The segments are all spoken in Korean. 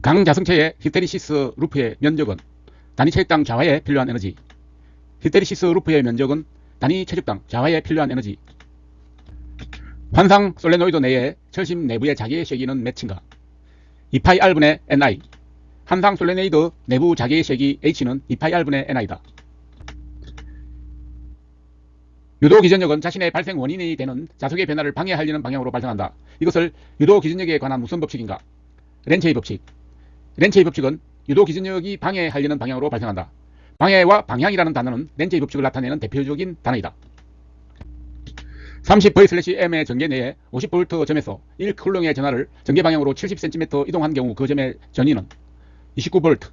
강자성체의 히스테리시스 루프의 면적은 단위 체육당 자화에 필요한 에너지. 히스테리시스 루프의 면적은 단위 체육당 자화에 필요한 에너지. 환상 솔레노이드 내의 철심 내부의 자기의 세기는 몇인가? 2파이 R분의 Ni. 환상 솔레노이드 내부 자기의 세기 H는 2파이 R분의 Ni다. 유도 기전력은 자신의 발생 원인이 되는 자석의 변화를 방해하려는 방향으로 발생한다. 이것을 유도 기전력에 관한 무슨 법칙인가? 렌체의 법칙. 렌체의 법칙은 유도 기전력이 방해하려는 방향으로 발생한다. 방해와 방향이라는 단어는 렌체의 법칙을 나타내는 대표적인 단어이다. 30V/M의 전개 내에 50V 점에서 1쿨롱의 전하를 전개 방향으로 70cm 이동한 경우 그 점의 전위는 29V.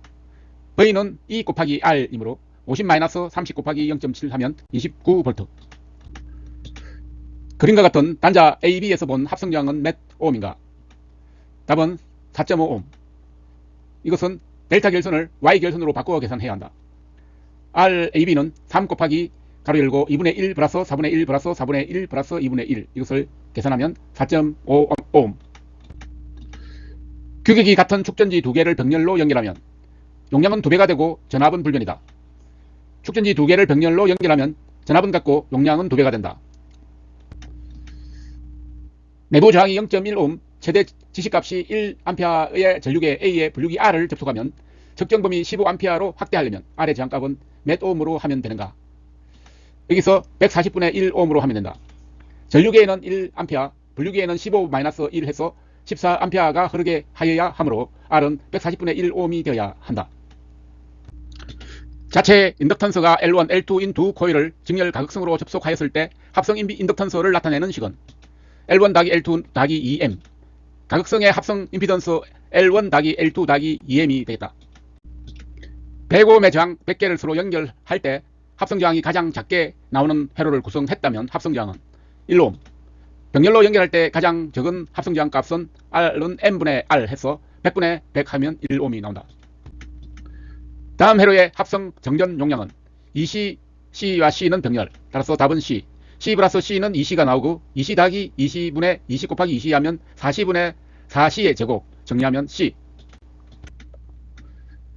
V는 E 곱하기 R이므로 50-30 곱하기 0.7 하면 29V. 그림과 같은 단자 AB에서 본 합성저항은 몇 ohm인가? 답은 4.5ohm. 이것은 델타 결선을 Y 결선으로 바꾸어 계산해야 한다. RAB는 3 곱하기 가로 열고 2분의 1 플러스 4분의 1 플러스 4분의 1 플러스 2분의 1. 이것을 계산하면 4.5ohm. 규격이 같은 축전지 두 개를 병렬로 연결하면 용량은 2배가 되고 전압은 불변이다. 축전지 두 개를 병렬로 연결하면 전압은 같고 용량은 2배가 된다. 내부 저항이 0.1ohm, 최대 지시값이 1A의 전류계 A에 분류기 R을 접속하면 측정 범위 15A로 확대하려면 R의 저항값은 몇 ohm으로 하면 되는가? 여기서 140분의 1ohm으로 하면 된다. 전류계에는 1A, 분류계에는 15-1 해서 14A가 흐르게 하여야 하므로 R은 140분의 1ohm이 되어야 한다. 자체 인덕턴스가 L1, L2인 두 코일을 직렬 가극성으로 접속하였을 때 합성 인덕턴스를 나타내는 식은 L1 더하기 L2 더하기 2M. 가극성의 합성 임피던스 L1 더하기 L2 더하기 2M이 되겠다. 100ohm의 저항 100개를 서로 연결할 때 합성저항이 가장 작게 나오는 회로를 구성했다면 합성저항은 1ohm. 병렬로 연결할 때 가장 적은 합성저항 값은 R은 M분의 R 해서 100분의 100 하면 1ohm이 나온다. 다음 회로의 합성 정전 용량은 2C, C와 C는 병렬. 따라서 답은 C. C 플러스 C는 2C가 나오고 2C 더하기 2C분의 2C 곱하기 2C 하면 4C분의 4C의 제곱. 정리하면 C.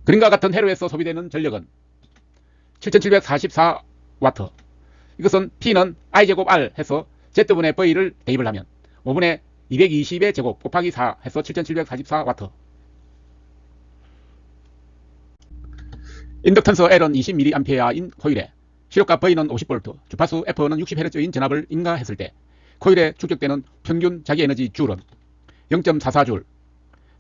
그림과 같은 회로에서 소비되는 전력은 7744W. 이것은 P는 I제곱 R 해서 Z분의 V를 대입을 하면 5분의 220의 제곱 곱하기 4 해서 7744W. 인덕턴스 L은 20mA인 코일에 시력값 V는 50V, 주파수 F는 60Hz인 전압을 인가했을 때 코일에 축적되는 평균 자기에너지 줄은 0.44줄.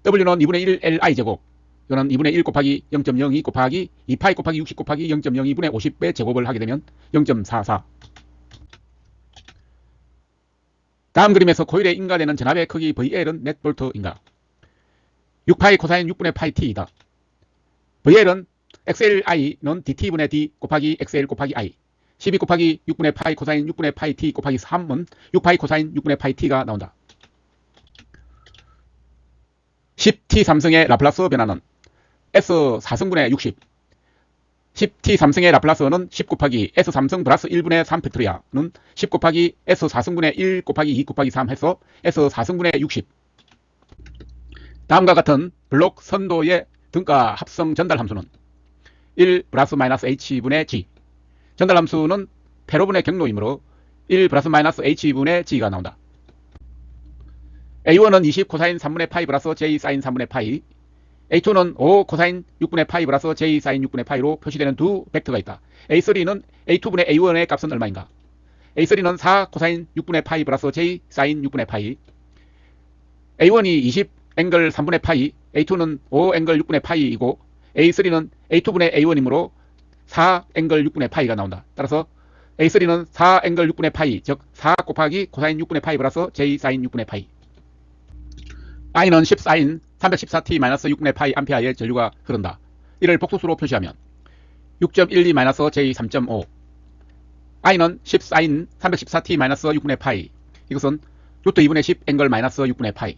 W는 2분의 1 Li 제곱. 이거는 2분의 1 곱하기 0.02 곱하기 2파이 곱하기 60 곱하기 0.02분의 50배 제곱을 하게 되면 0.44. 다음 그림에서 코일에 인가되는 전압의 크기 VL은 몇 볼트인가? 6파이 코사인 6분의 파이 t이다. VL은 XLI는 DT분의 D 곱하기 XL 곱하기 I. 12 곱하기 6분의 파이 코사인 6분의 파이 t 곱하기 3은 6파이 코사인 6분의 파이 t가 나온다. 10t 삼성의 라플라스 변화는 S4승분의 60. 10t 삼성의 라플라스는 10 곱하기 S3승 플러스 1분의 3 팩토리아는 10 곱하기 S4승분의 1 곱하기 2 곱하기 3 해서 S4승분의 60. 다음과 같은 블록 선도의 등가 합성 전달 함수는 1 플러스 마이너스 H분의 G. 전달 함수는 회로분의 경로이므로 1 플러스 마이너스 H분의 G가 나온다. A1은 20 코사인 3분의 파이 플러스 J 사인 3분의 파이. A2는 5 코사인 6분의 파이 플러스 J 사인 6분의 파이로 표시되는 두 벡터가 있다. A3는 A2분의 A1의 값은 얼마인가? A3는 4 코사인 6분의 파이 플러스 J 사인 6분의 파이. A1이 20 앵글 3분의 파이, A2는 5 앵글 6분의 파이이고 A3는 A2분의 A1이므로 4 앵글 6분의 파이가 나온다. 따라서 A3는 4 앵글 6분의 파이, 즉 4 곱하기 코사인 6분의 파이 플러스 J 사인 6분의 파이. I는 10 사인 314t-6분의 파이 암페어의 전류가 흐른다. 이를 복소수로 표시하면 6.12 J 3.5. I는 10 사인 314t-6분의 파이. 이것은 루트 2분의 10 앵글 마이너스 6분의 파이.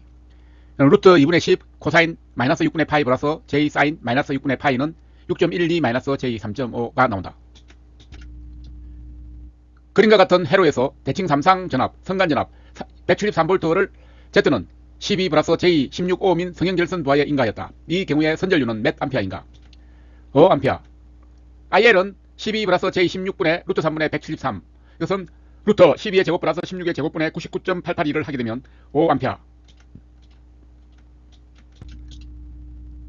루트 2분의 10 코사인 마이너스 6분의 파이 플러스 J 사인 마이너스 6분의 파이는 6.12 J 3.5가 나온다. 그림과 같은 회로에서 대칭 3상 전압, 성간 전압 173V를 Z는 12 플러스 J 16ohm인 성형결선 부하의 인가였다. 이 경우의 선전류는 몇 암페어인가? 암페어. IL은 12 플러스 J 16분의 루트 3분의 173. 이것은 루트 12의 제곱 플러스 16의 제곱분의 99.882를 하게 되면 5암페어.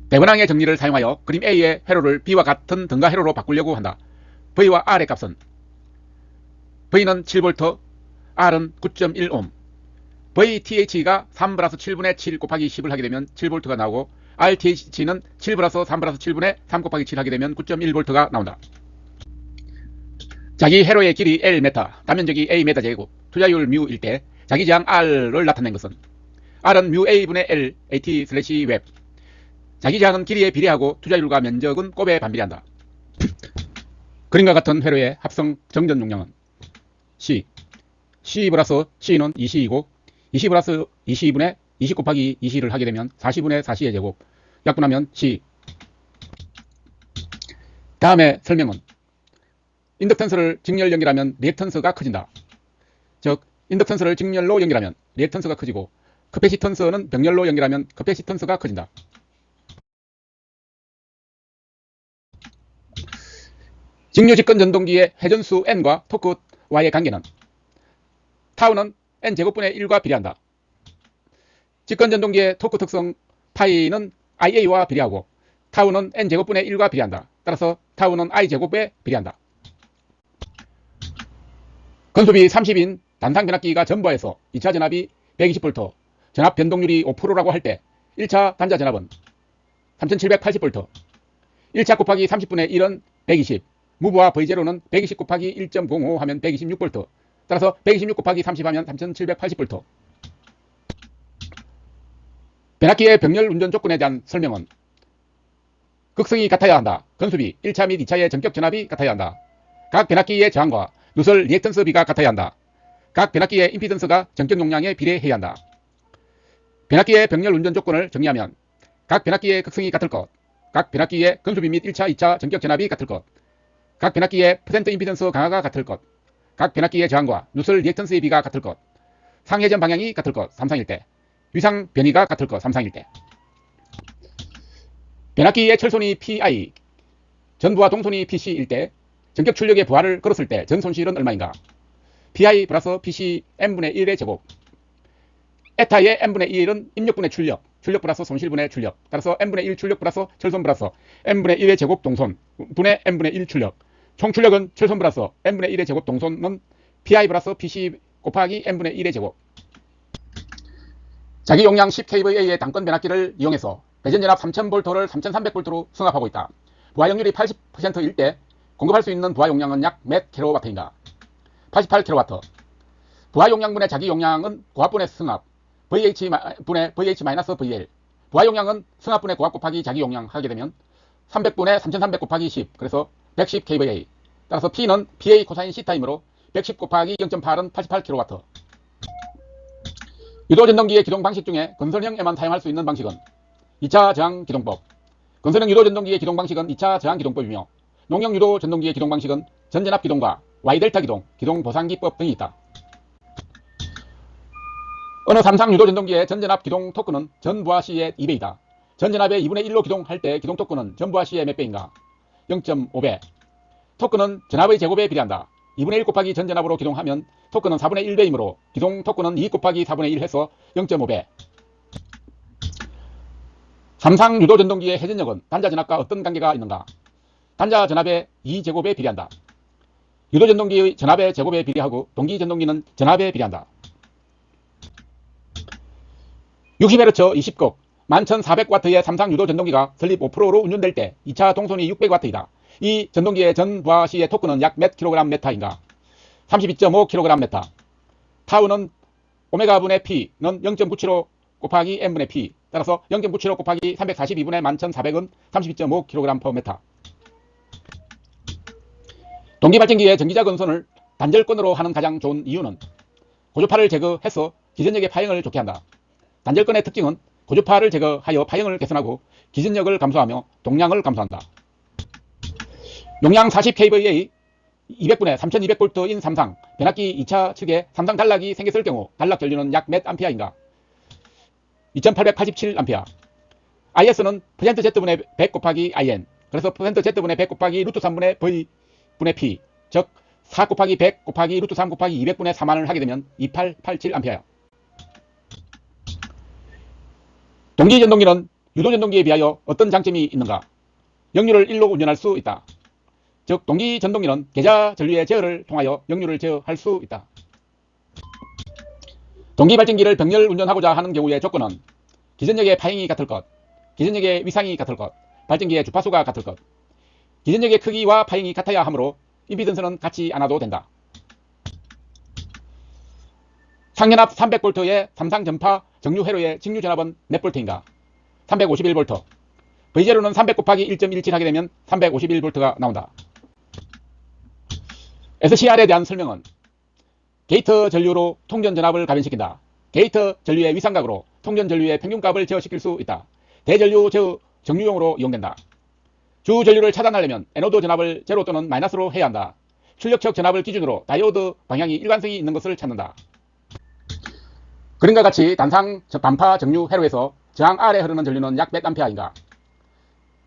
대번항의 정리를 사용하여 그림 A의 회로를 B와 같은 등가 회로로 바꾸려고 한다. V와 R의 값은 V는 7V, R은 9.1ohm. VTH가 3 플러스 7분의 7 곱하기 10을 하게 되면 7V가 나오고 RTH는 7 플러스 3 플러스 7분의 3 곱하기 7 하게 되면 9.1V가 나온다. 자기 회로의 길이 Lm, 단면적이 Am 제곱, 투자율 μ일 때 자기 저항 R을 나타낸 것은 R은 μA분의 L, AT/웹. 자기 저항은 길이에 비례하고 투자율과 면적은 곱에 반비례한다. 그림과 같은 회로의 합성 정전 용량은 C 플러스 C는 2C이고 20 플러스 22분의 20 곱하기 20을 하게 되면 40분의 4C의 제곱, 약분하면 C. 다음에 설명은 인덕턴스를 직렬 연결하면 리액턴스가 커진다. 즉 인덕턴스를 직렬로 연결하면 리액턴스가 커지고 커패시턴스는 병렬로 연결하면 커패시턴스가 커진다. 직류 직권 전동기의 회전수 N과 토크 Y의 관계는 타우는 N제곱분의 1과 비례한다. 직권 전동기의 토크 특성 파이는 IA와 비례하고 타우는 N제곱분의 1과 비례한다. 따라서 타우는 I제곱에 비례한다. 건수비 30인 단상 변압기가 전부하에서 2차 전압이 120V, 전압 변동률이 5%라고 할 때 1차 단자 전압은 3780V, 1차 곱하기 30분의 1은 120, 무브와 V0는 120 곱하기 1.05 하면 126V, 따라서 126 곱하기 30 하면 3780V. 변압기의 병렬 운전 조건에 대한 설명은 극성이 같아야 한다. 건수비 1차 및 2차의 전격 전압이 같아야 한다. 각 변압기의 저항과 누설 리액턴스 비가 같아야 한다. 각 변압기의 임피던스가 전격 용량에 비례해야 한다. 변압기의 병렬 운전 조건을 정리하면 각 변압기의 극성이 같을 것, 각 변압기의 건수비 및 1차, 2차 전격 전압이 같을 것, 각 변압기의 퍼센트 임피던스 강화가 같을 것, 각 변압기의 저항과 누설 리액턴스의 비가 같을 것, 상회전 방향이 같을 것, 삼상일 때, 위상 변이가 같을 것, 삼상일 때. 변압기의 철손이 PI, 전부하 동손이 PC일 때 전격 출력의 부하를 걸었을 때 전 손실은 얼마인가? PI 플러스 PC N분의 1의 제곱. 에타의 N분의 1은 입력분의 출력, 출력 플러스 손실분의 출력. 따라서 N분의 1 출력 플러스 철손 플러스 N분의 1의 제곱 동손 분의 N분의 1 출력. 총 출력은 철손 플러스 N분의 1의 제곱 동손은 PI 플러스 PC 곱하기 N분의 1의 제곱. 자기 용량 10kVA의 단건 변압기를 이용해서 배전전압 3000V를 3300V로 승합하고 있다. 부하용률이 80%일 때 공급할 수 있는 부하 용량은 약 몇 kW인가? 88kW. 부하 용량분의 자기 용량은 고압분의 승합, VH분의 VH-VL. 부하 용량은 승합분의 고압 곱하기 자기 용량 하게 되면 300분의 3300 곱하기 10, 그래서 110kVA. 따라서 P는 PA 코사인 시타이므로 110 곱하기 0.8은 88kW. 유도전동기의 기동 방식 중에 건설형에만 사용할 수 있는 방식은 2차 저항 기동법. 건설형 유도전동기의 기동 방식은 2차 저항 기동법이며 농형 유도전동기의 기동 방식은 전전압 기동과 Y델타 기동, 기동 보상기법 등이 있다. 어느 삼상 유도전동기의 전전압 기동 토크는 전부하 C의 2배이다. 전전압의 2분의 1로 기동할 때 기동 토크는 전부하 C의 몇 배인가? 0.5배. 토크는 전압의 제곱에 비례한다. 2분의 1 곱하기 전전압으로 기동하면 토크는 4분의 1배이므로 기동 토크는 2 곱하기 4분의 1 해서 0.5배. 삼상 유도전동기의 회전력은 단자 전압과 어떤 관계가 있는가? 단자 전압의 2제곱에 비례한다. 유도전동기의 전압의 제곱에 비례하고 동기전동기는 전압에 비례한다. 60Hz 20극 11400W의 삼상 유도전동기가 설립 5%로 운전될 때 2차 동선이 600W이다. 이 전동기의 전부하 C의 토크는 약 몇 kg 메타인가? 32.5kg 메타. 타우는 오메가분의 P는 0.975 곱하기 N분의 P. 따라서 0.975 곱하기 342분의 11400은 32.5kg 메타. 동기발전기의 전기자 건선을 단절권으로 하는 가장 좋은 이유는 고주파를 제거해서 기전력의 파형을 좋게 한다. 단절권의 특징은 고주파를 제거하여 파형을 개선하고 기전력을 감소하며 동량을 감소한다. 용량 40kVA 200분의 3200V인 삼상 변압기 2차 측에 삼상 단락이 생겼을 경우 단락 전류는 약 몇 암페어인가? 2887A. IS는 %Z분의 100 곱하기 IN. 그래서 %Z분의 100 곱하기 루트 3분의 V 분의 P. 즉, 4 곱하기 100 곱하기 루트 3 곱하기 200분의 4만을 하게 되면 2887A. 동기전동기는 유도전동기에 비하여 어떤 장점이 있는가? 역류를 1로 운전할 수 있다. 즉, 동기전동기는 계좌 전류의 제어를 통하여 역류를 제어할 수 있다. 동기발전기를 병렬 운전하고자 하는 경우의 조건은 기전력의 파행이 같을 것, 기전력의 위상이 같을 것, 발전기의 주파수가 같을 것, 기전력의 크기와 파행이 같아야 하므로 임피던스는 같지 않아도 된다. 상연합 300V의 삼상 전파 정류 회로의 직류 전압은 몇 볼트인가? 351V. V0는 300 곱하기 1.17 하게 되면 351V가 나온다. SCR에 대한 설명은 게이트 전류로 통전 전압을 감변시킨다. 게이트 전류의 위상각으로 통전 전류의 평균값을 제어시킬 수 있다. 대전류 제어 정류용으로 이용된다. 주 전류를 차단하려면 에노드 전압을 제로 또는 마이너스로 해야 한다. 출력척 전압을 기준으로 다이오드 방향이 일관성이 있는 것을 찾는다. 그림과 같이 단상 반파 정류 회로에서 저항 R에 흐르는 전류는 약 100A인가?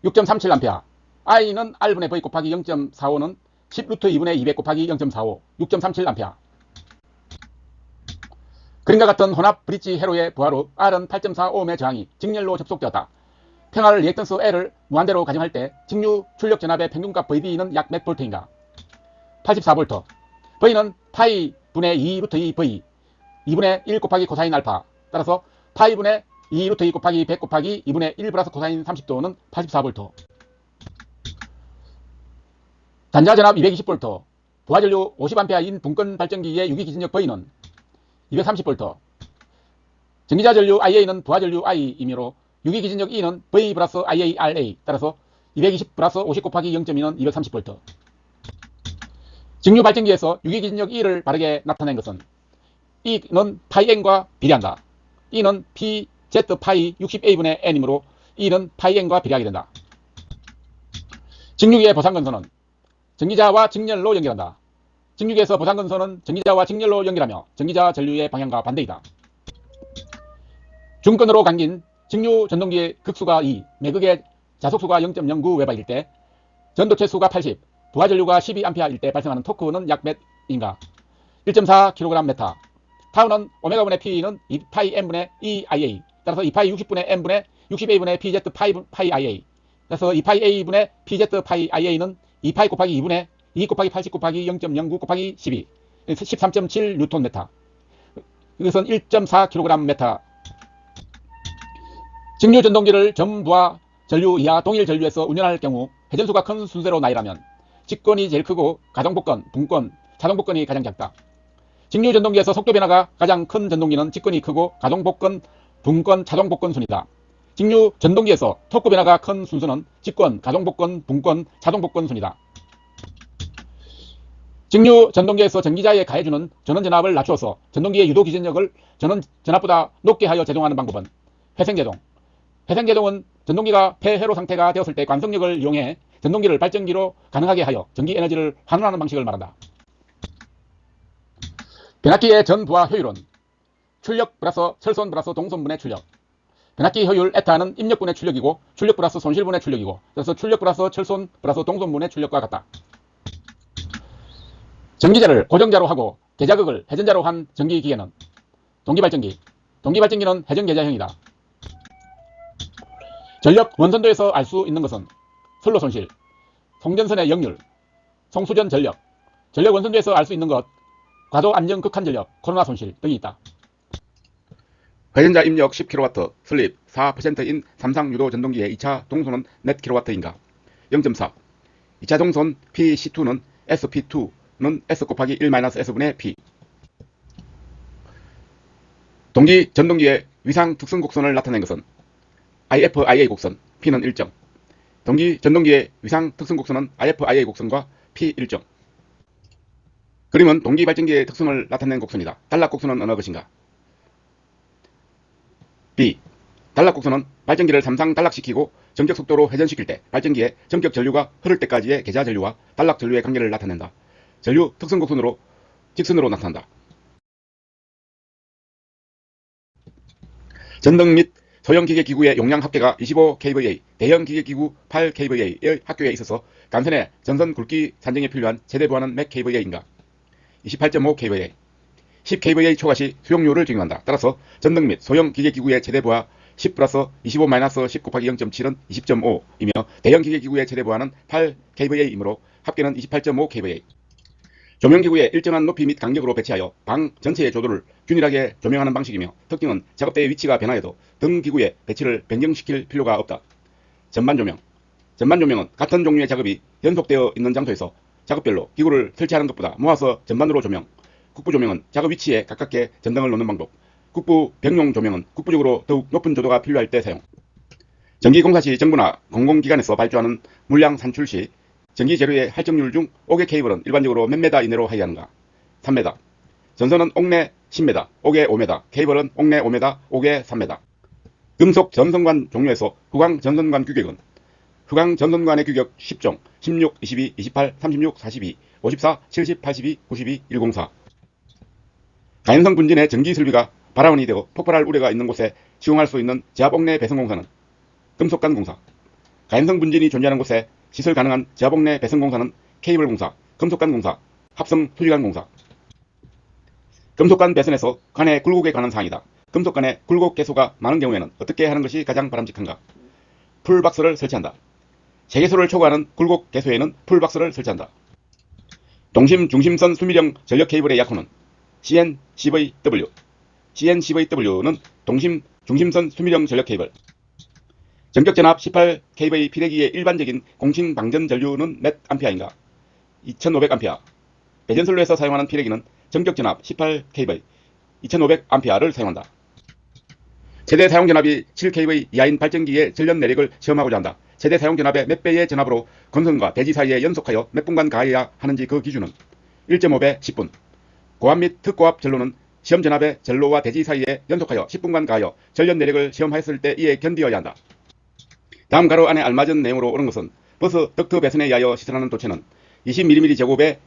6.37A. I는 R분의 V 곱하기 0.45는 10 루트 2분의 200 곱하기 0.45, 6.37A. 그림과 같은 혼합 브릿지 회로의 부하로 R은 8.45ohm의 저항이 직렬로 접속되었다. 평활 리액턴스 L을 무한대로 가정할 때 직류 출력 전압의 평균값 VB는 약 몇 볼트인가? 84V. V는 파이 분의 2 루트 2 V 2분의 1 곱하기 코사인 알파. 따라서 파이 분의 2 루트 2 곱하기 100 곱하기 2분의 1 플러스 코사인 30도는 84V. 단자전압 220V. 부하전류 50A인 분권 발전기의 유기기전력 V는 230V. 전기자전류 IA는 부하전류 I이므로 유기기전력 E는 V 플러스 IARA. 따라서 220 플러스 50 곱하기 0.2는 230V. 직류 발전기에서 유기기전력 E를 바르게 나타낸 것은 E는 파이 N과 비례한다. E는 PZ 파이 60A분의 N이므로 E는 파이 N과 비례하게 된다. 직류기의 보상건선은 전기자와 직렬로 연결한다. 직류기에서 보상건선은 전기자와 직렬로 연결하며 전기자 전류의 방향과 반대이다. 중건으로 감긴 직류 전동기의 극수가 2, 매극의 자속수가 0.09W일 때, 전도체 수가 80, 부하전류가 12A일 때 발생하는 토크는 약 몇인가? 1.4kgm. 타우는 오메가분의 P는 2파이 N분의 EIA. 따라서 2파이 60분의 N분의 60A분의 PZ 파이 IA. 따라서 2파이 A분의 PZ 파이 IA는 2파이 곱하기 2분의 2 곱하기 80 곱하기 0.09 곱하기 12. 13.7Nm. 이것은 1.4kgm. 직류 전동기를 전부하 전류 이하 동일 전류에서 운전할 경우 회전수가 큰 순서로 나열하면 직권이 제일 크고 가동복권, 분권, 자동복권이 가장 작다. 직류 전동기에서 속도 변화가 가장 큰 전동기는 직권이 크고 가동복권, 분권, 자동복권 순이다. 직류 전동기에서 토크 변화가 큰 순서는 직권, 가동복권, 분권, 자동복권 순이다. 직류 전동기에서 전기자에 가해주는 전원전압을 낮추어서 전동기의 유도기전력을 전원전압보다 높게 하여 제동하는 방법은 회생제동. 회생제동은 전동기가 폐회로 상태가 되었을 때 관성력을 이용해 전동기를 발전기로 가능하게 하여 전기에너지를 환원하는 방식을 말한다. 변압기의 전부하 효율은 출력 플러스 철손 플러스 동손분의 출력. 변압기 효율 에타는 입력분의 출력이고 출력 플러스 손실분의 출력이고, 그래서 출력 플러스 철손 플러스 동손분의 출력과 같다. 전기자를 고정자로 하고 계자극을 회전자로 한 전기기계는 동기발전기. 동기발전기는 회전계자형이다. 전력 원선도에서 알 수 있는 것은 선로 손실, 송전선의 역률, 송수전 전력, 전력 원선도에서 알 수 있는 것, 과도 안정 극한 전력, 코로나 손실 등이 있다. 회전자 입력 10kW, 슬립 4%인 삼상 유도 전동기의 2차 동선은 몇 kW인가? 0.4. 2차 동선 PC2는 SP2는 S 곱하기 1-S분의 P. 동기 전동기의 위상 특성 곡선을 나타낸 것은 IF-IA 곡선, P는 일정. 동기 전동기의 위상 특성 곡선은 IF-IA 곡선과 P 일정. 그림은 동기 발전기의 특성을 나타낸 곡선이다. 단락 곡선은 어느 것인가? B. 단락 곡선은 발전기를 삼상 단락시키고 정격 속도로 회전시킬 때 발전기에 전격 전류가 흐를 때까지의 계좌 전류와 단락 전류의 관계를 나타낸다. 전류 특성 곡선으로 직선으로 나타난다. 전등 및 소형 기계기구의 용량 합계가 25kVA, 대형 기계기구 8kVA의 학교에 있어서 간선의 전선 굵기 산정에 필요한 최대 보안은 몇 kVA인가? 28.5kVA. 10kVA 초과 시 수용료를 적용한다. 따라서 전등 및 소형 기계기구의 최대 보안 10 플러스 25-10 곱하기 0.7은 20.5이며 대형 기계기구의 최대 보안은 8kVA이므로 합계는 28.5kVA. 조명기구에 일정한 높이 및 간격으로 배치하여 방 전체의 조도를 균일하게 조명하는 방식이며 특징은 작업대의 위치가 변하여도 등 기구의 배치를 변경시킬 필요가 없다. 전반조명. 전반조명은 같은 종류의 작업이 연속되어 있는 장소에서 작업별로 기구를 설치하는 것보다 모아서 전반으로 조명. 국부조명은 작업 위치에 가깝게 전등을 놓는 방법. 국부 병용 조명은 국부적으로 더욱 높은 조도가 필요할 때 사용. 전기공사 시 정부나 공공기관에서 발주하는 물량 산출 시 전기재료의 할정률 중 옥의 케이블은 일반적으로 몇 메다 이내로 하이하는가? 3m. 전선은 옥내 10m, 옥의 5m, 케이블은 옥내 5m, 옥의 3m. 금속 전선관 종류에서 후광 전선관 규격은 후광 전선관의 규격 10종, 16, 22, 28, 36, 42, 54, 70, 82, 92, 104. 가연성 분진의 전기 설비가 발화원이 되고 폭발할 우려가 있는 곳에 시공할 수 있는 제압옥내 배선공사는 금속관 공사. 가연성 분진이 존재하는 곳에 시설 가능한 제압옥내 배선공사는 케이블공사, 금속관 공사, 합성 수리관 공사. 금속관 배선에서 관의 굴곡에 관한 사항이다. 금속관의 굴곡 개수가 많은 경우에는 어떻게 하는 것이 가장 바람직한가? 풀박스를 설치한다. 세개소를 초과하는 굴곡 개수에는 풀박스를 설치한다. 동심 중심선 수밀형 전력 케이블의 약호는 CN-CVW. CN-CVW는 동심 중심선 수밀형 전력 케이블. 전격전압 18kV 피대기의 일반적인 공신 방전 전류는 몇 암페어인가? 2500A. 배전선로에서 사용하는 피대기는 전격전압 18kV, 2500A를 사용한다. 최대 사용전압이 7kV 이하인 발전기의 전력 내력을 시험하고자 한다. 최대 사용전압의 몇 배의 전압으로 건선과 대지 사이에 연속하여 몇 분간 가해야 하는지 그 기준은 1.5배 10분. 고압 및 특고압 전로는 시험전압의 전로와 대지 사이에 연속하여 10분간 가하여 전력 내력을 시험하였을 때 이에 견디어야 한다. 다음 가로 안에 알맞은 내용으로 옳은 것은 버스 덕트 배선에 의하여 시설하는 도체는 20mm 제곱의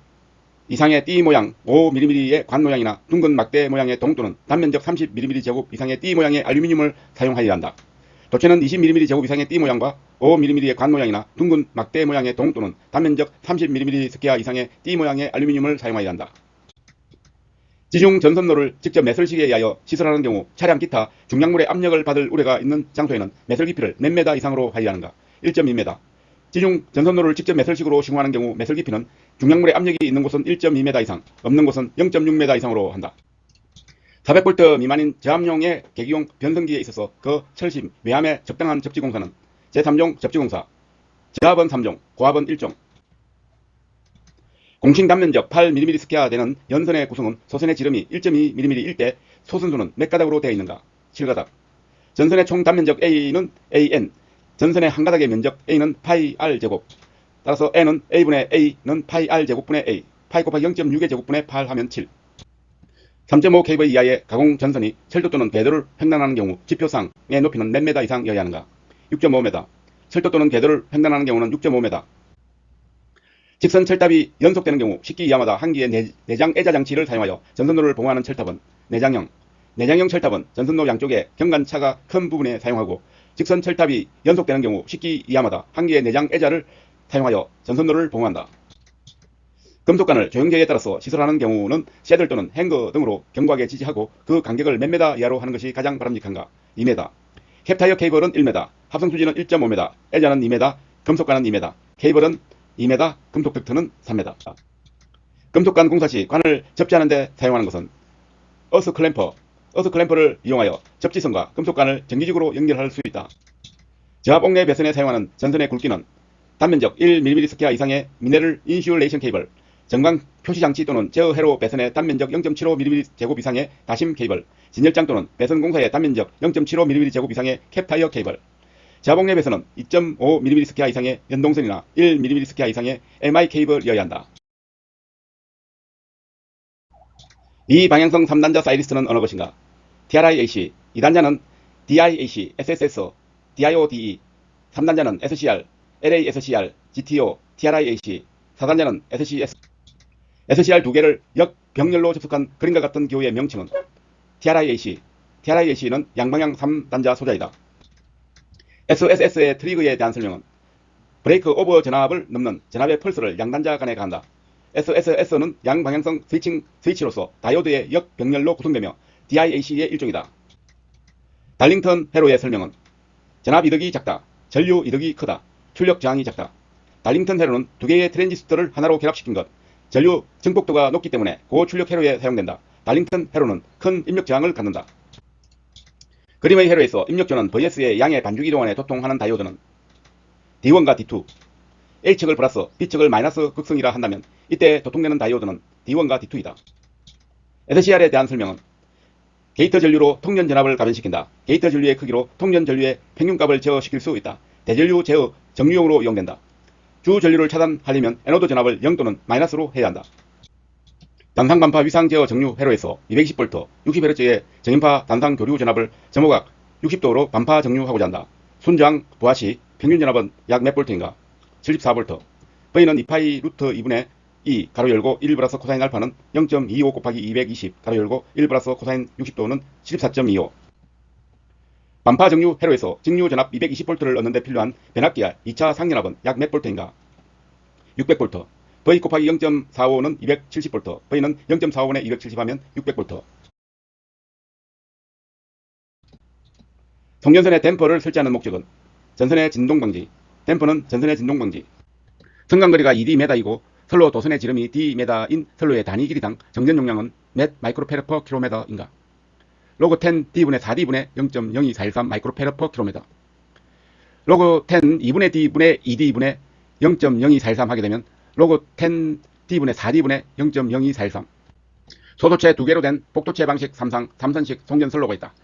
이상의 띠 모양 5mm의 관 모양이나 둥근 막대 모양의 동 또는 단면적 30mm 제곱 이상의 띠 모양의 알루미늄을 사용하여야 한다. 도체는 20mm 제곱 이상의 띠 모양과 5mm의 관 모양이나 둥근 막대 모양의 동 또는 단면적 30mm 스퀘어 이상의 띠 모양의 알루미늄을 사용하여야 한다. 지중 전선로를 직접 매설식에 의하여 시설하는 경우 차량 기타 중량물의 압력을 받을 우려가 있는 장소에는 매설 깊이를 몇 메다 이상으로 하여하는가? 1.2m. 지중 전선로를 직접 매설식으로 시공하는 경우 매설 깊이는 중량물의 압력이 있는 곳은 1.2m 이상, 없는 곳은 0.6m 이상으로 한다. 400V 미만인 저압용의 계기용 변성기에 있어서 그 철심, 외함의 적당한 접지공사는 제3종 접지공사, 저압은 3종, 고압은 1종. 공신 단면적 8mm 스퀘어 되는 연선의 구성은 소선의 지름이 1.2mm일 때 소선수는 몇 가닥으로 되어 있는가? 7가닥. 전선의 총 단면적 A는 AN, 전선의 한 가닥의 면적 A는 파이 R 제곱. 따라서 N은 A분의 A는 파이 R 제곱분의 A, 파이 곱하기 0.6의 제곱분의 8 하면 7. 3.5kV 이하의 가공 전선이 철도 또는 궤도를 횡단하는 경우 지표상의 높이는 몇 메다 이상이어야 하는가? 6.5m. 철도 또는 궤도를 횡단하는 경우는 6.5m. 직선 철탑이 연속되는 경우 식기 이하마다 한 기의 내장 애자 장치를 사용하여 전선로를 봉화하는 철탑은 내장형. 내장형 철탑은 전선로 양쪽에 경관차가 큰 부분에 사용하고 직선 철탑이 연속되는 경우 식기 이하마다 한 기의 내장 애자를 사용하여 전선로를 봉화한다. 금속관을 조형제에 따라서 시설하는 경우는 셰들 또는 행거 등으로 견고하게 지지하고 그 간격을 몇 메다 이하로 하는 것이 가장 바람직한가? 2m. 캡타이어 케이블은 1m, 합성수지는 1.5m, 애자는 2m, 금속관은 2m, 케이블은 2m, 금속 덕트는 3m. 금속관 공사 시 관을 접지하는 데 사용하는 것은 어스 클램퍼, 어스 클램퍼를 이용하여 접지선과 금속관을 정기적으로 연결할 수 있다. 저압 옥내 배선에 사용하는 전선의 굵기는 단면적 1mm 스퀘어 이상의 미네럴 인슐레이션 케이블, 전광 표시장치 또는 제어 회로 배선의 단면적 0.75mm 제곱 이상의 다심 케이블, 진열장 또는 배선 공사의 단면적 0.75mm 제곱 이상의 캡타이어 케이블, 저압옥내 배선은 2.5mm 스퀘어 이상의 연동선이나 1mm 스퀘어 이상의 MI 케이블이어야 한다. 이 방향성 3단자 사이리스는 어느 것인가? TRIAC, 2단자는 DIAC, SSS, DIODE, 3단자는 SCR, LASCR, GTO, TRIAC, 4단자는 SCS. SCR 두 개를 역병렬로 접속한 그림과 같은 기호의 명칭은 TRIAC. TRIAC는 양방향 3단자 소자이다. SSS의 트리거에 대한 설명은 브레이크 오버 전압을 넘는 전압의 펄스를 양단자 간에 가한다. SSS는 양방향성 스위치로서 다이오드의 역병렬로 구성되며 DIAC의 일종이다. 달링턴 회로의 설명은 전압 이득이 작다. 전류 이득이 크다. 출력 저항이 작다. 달링턴 회로는 두 개의 트랜지스터를 하나로 결합시킨 것. 전류 증폭도가 높기 때문에 고출력 회로에 사용된다. 달링턴 회로는 큰 입력 저항을 갖는다. 그림의 회로에서 입력조는 VS의 양의 반죽 이동안에 도통하는 다이오드는 D1과 D2, A측을 플러스, B측을 마이너스 극성이라 한다면 이때 도통되는 다이오드는 D1과 D2이다. SCR에 대한 설명은 게이트 전류로 통전 전압을 가변시킨다. 게이트 전류의 크기로 통전 전류의 평균값을 제어시킬 수 있다. 대전류 제어 정류용으로 이용된다. 주 전류를 차단하려면 에노드 전압을 0 또는 마이너스로 해야 한다. 단상반파 위상 제어 정류 회로에서 220V, 60Hz의 정인파 단상 교류 전압을 점호각 60도로 반파 정류하고자 한다. 순저항 부하 시 평균 전압은 약 몇 볼트인가? 74V. V는 2파이 루트 2분의 2 가로 열고 1 플러스 코사인 알파는 0.25 곱하기 220 가로 열고 1 플러스 코사인 60도는 74.25. 반파 정류 회로에서 직류 전압 220V를 얻는 데 필요한 변압기와 2차 상전압은 약 몇 볼트인가? 600V. V 곱하기 0.45는 270V. V는 0.45분의 270하면 600V. 송전선의 댐퍼를 설치하는 목적은 전선의 진동방지. 댐퍼는 전선의 진동방지. 성간거리가 2Dm이고 선로 도선의 지름이 Dm인 선로의 단위 길이당 정전 용량은 몇 마이크로페르 퍼 킬로미터인가? 로그 10 D분의 4D분의 0.02413 마이크로페르 퍼 킬로미터. 로그 10 2분의 D분의 2D분의 0.02413 하게 되면 로그 10 D분의 4D분의 0.02413. 소도체 두 개로 된 복도체 방식 3선식 송전 선로가 있다.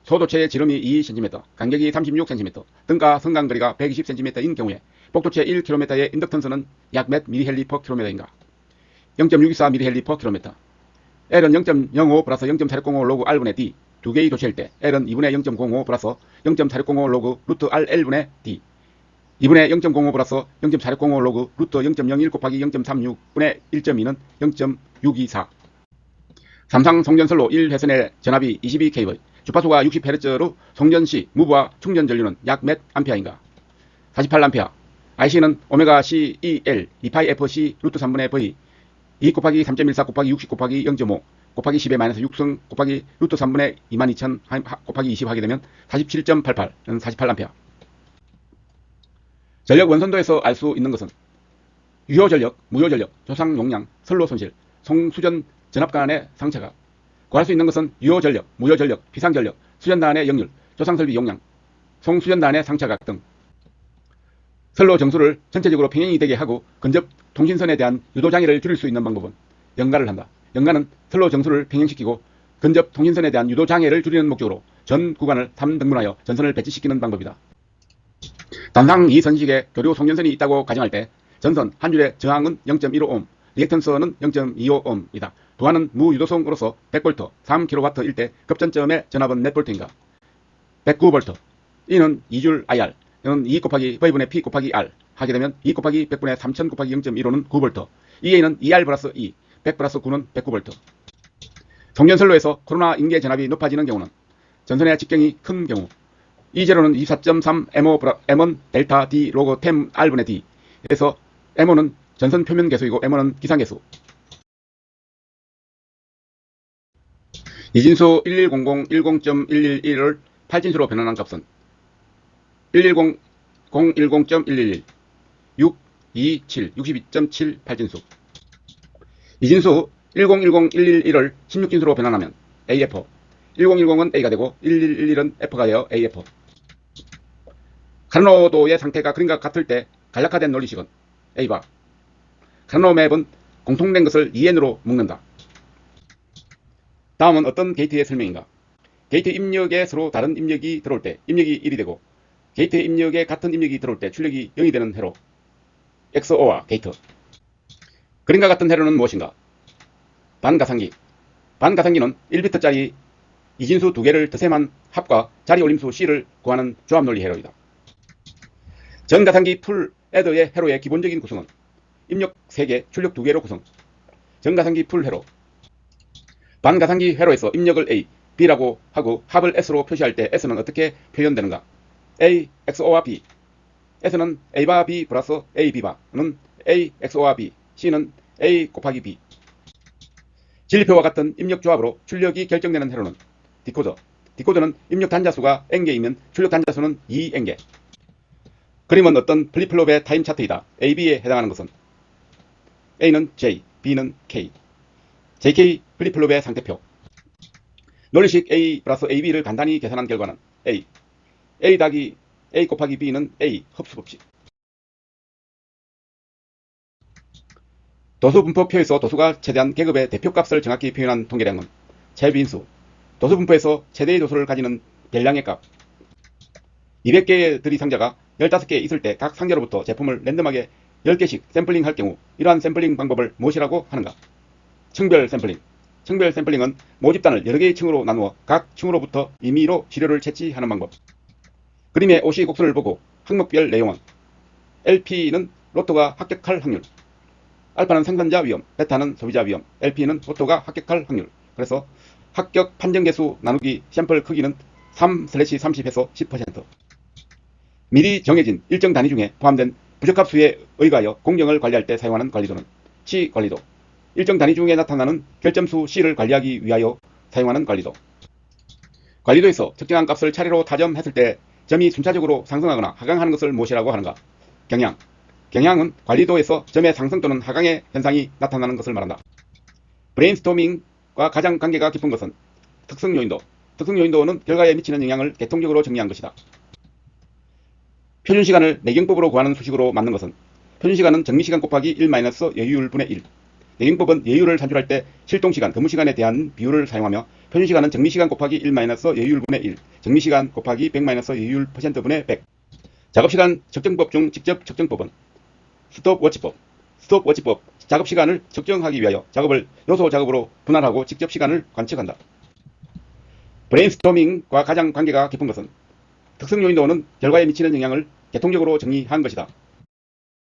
소도체의 지름이 2cm, 간격이 36cm, 등가 성간거리가 120cm인 경우에 복도체 1km의 인덕턴스는 약 몇 mH per km인가? 0.624 mH per km. L은 0.05 플러스 0.4605 로그 R분의 D. 두 개의 도체일 때 L은 2분의 0.05 플러스 0.4605 로그 루트 RL분의 D. 2분의 0.05 플러스 0.4605 로그 루트 0.01 곱하기 0.36분의 1.2는 0.624. 삼상 송전선로 1회선의 전압이 22kV, 주파수가 60Hz로 송전 시 무브와 충전 전류는 약 몇 암페어인가? 48A. IC는 오메가 CEL 2파이 FC 루트 3분의 V 2 곱하기 3.14 곱하기 60 곱하기 0.5 곱하기 10의 마이너스 6승 곱하기 루트 3분의 22,000 곱하기 20 하게 되면 47.88는 48A. 전력 원선도에서 알 수 있는 것은 유효전력, 무효전력, 조상 용량, 선로 손실, 송수전 전압 간의 상차가. 구할 수 있는 것은 유효전력, 무효전력, 비상전력, 수전단의 역률, 조상설비 용량, 송수전단의 상차각 등. 선로 정수를 전체적으로 평행이 되게 하고 근접 통신선에 대한 유도장애를 줄일 수 있는 방법은 연가를 한다. 연가는 선로 정수를 평행시키고 근접 통신선에 대한 유도장애를 줄이는 목적으로 전 구간을 3등분하여 전선을 배치시키는 방법이다. 단상 2선식에 교류 송전선이 있다고 가정할 때 전선 한 줄의 저항은 0.15ohm, 리액턴스는 0.25ohm이다. 도안은 무유도성으로서 100V, 3kW일 때 급전점의 전압은 몇 볼트인가? 109V. 이는 2줄 IR, 이는 2 곱하기 V분의 P 곱하기 R 하게 되면 2 곱하기 100분의 3000 곱하기 0.15는 9V. EA는 2R 플러스 2, 100 플러스 9는 109V. 송전선로에서 코로나 인계 전압이 높아지는 경우는 전선의 직경이 큰 경우 E0는 24.3 M1 델타 D 로그 10 R분의 D. 그래서 M1은 전선 표면 계수이고 M1은 기상계수. 이진수 110010.111을 8진수로 변환한 값은 110010.111 6, 2, 7, 62.7 8진수. 이진수 1010.111을 16진수로 변환하면 AF. 1010은 A가 되고 1111은 F가 되어 AF. 카르노도의 상태가 그림과 같을 때 간략화된 논리식은 A바. 카르노맵은 공통된 것을 EN으로 묶는다. 다음은 어떤 게이트의 설명인가? 게이트 입력에 서로 다른 입력이 들어올 때 입력이 1이 되고 게이트 입력에 같은 입력이 들어올 때 출력이 0이 되는 회로 XOR 게이트. 그림과 같은 회로는 무엇인가? 반가상기. 반가상기는 1비트짜리 이진수 두 개를 덧셈한 합과 자리 올림수 C를 구하는 조합 논리 회로이다. 전가상기 풀 애더의 회로의 기본적인 구성은 입력 3개, 출력 2개로 구성. 전가상기 풀 회로. 반가상기 회로에서 입력을 A, B라고 하고 합을 S로 표시할 때 S는 어떻게 표현되는가? A XO와 B. S는 A바 B 플러스 A, B바는 A XO와 B. C는 A 곱하기 B. 진리표와 같은 입력 조합으로 출력이 결정되는 회로는 디코더. 디코더는 입력 단자수가 n개이면 출력 단자수는 2n개. 그림은 어떤 플립플롭의 타임 차트이다. A, B에 해당하는 것은 A는 J, B는 K. JK 플립플롭의 상태표. 논리식 A 플러스 AB를 간단히 계산한 결과는 A 더하기 A 곱하기 B는 A 흡수법칙. 도수분포표에서 도수가 최대한 계급의 대표값을 정확히 표현한 통계량은 최빈수. 도수분포에서 최대의 도수를 가지는 별량의 값. 200개의 들이상자가 15개 있을 때 각 상자로부터 제품을 랜덤하게 10개씩 샘플링 할 경우 이러한 샘플링 방법을 무엇이라고 하는가? 층별 샘플링. 층별 샘플링은 모집단을 여러 개의 층으로 나누어 각 층으로부터 임의로 시료를 채취하는 방법. 그림의 OC 곡선을 보고 항목별 내용은 LP는 로또가 합격할 확률, 알파는 생산자 위험, 베타는 소비자 위험, LP는 로또가 합격할 확률. 그래서 합격 판정 개수 나누기 샘플 크기는 3/30에서 10%. 미리 정해진 일정 단위 중에 포함된 부적합 수에 의거하여 공정을 관리할 때 사용하는 관리도는 C 관리도. 일정 단위 중에 나타나는 결점수 C를 관리하기 위하여 사용하는 관리도. 관리도에서 특정한 값을 차례로 타점했을 때 점이 순차적으로 상승하거나 하강하는 것을 무엇이라고 하는가? 경향. 경향은 관리도에서 점의 상승 또는 하강의 현상이 나타나는 것을 말한다. 브레인스토밍과 가장 관계가 깊은 것은 특성요인도. 특성요인도는 결과에 미치는 영향을 계통적으로 정리한 것이다. 표준시간을 내경법으로 구하는 수식으로 맞는 것은 표준시간은 정미시간 곱하기 1 마이너스 여유율분의 1. 내경법은 여유를 산출할 때 실동시간, 근무시간에 대한 비율을 사용하며 표준시간은 정미시간 곱하기 1 마이너스 여유율분의 1, 정미시간 곱하기 100 마이너스 여유율 %분의 100. 작업시간 측정법 중 직접 측정법은 스톱워치법. 스톱워치법. 작업시간을 측정하기 위하여 작업을 요소 작업으로 분할하고 직접 시간을 관측한다. 브레인스토밍과 가장 관계가 깊은 것은 특성요인도는 결과에 미치는 영향을 계통적으로 정리한 것이다.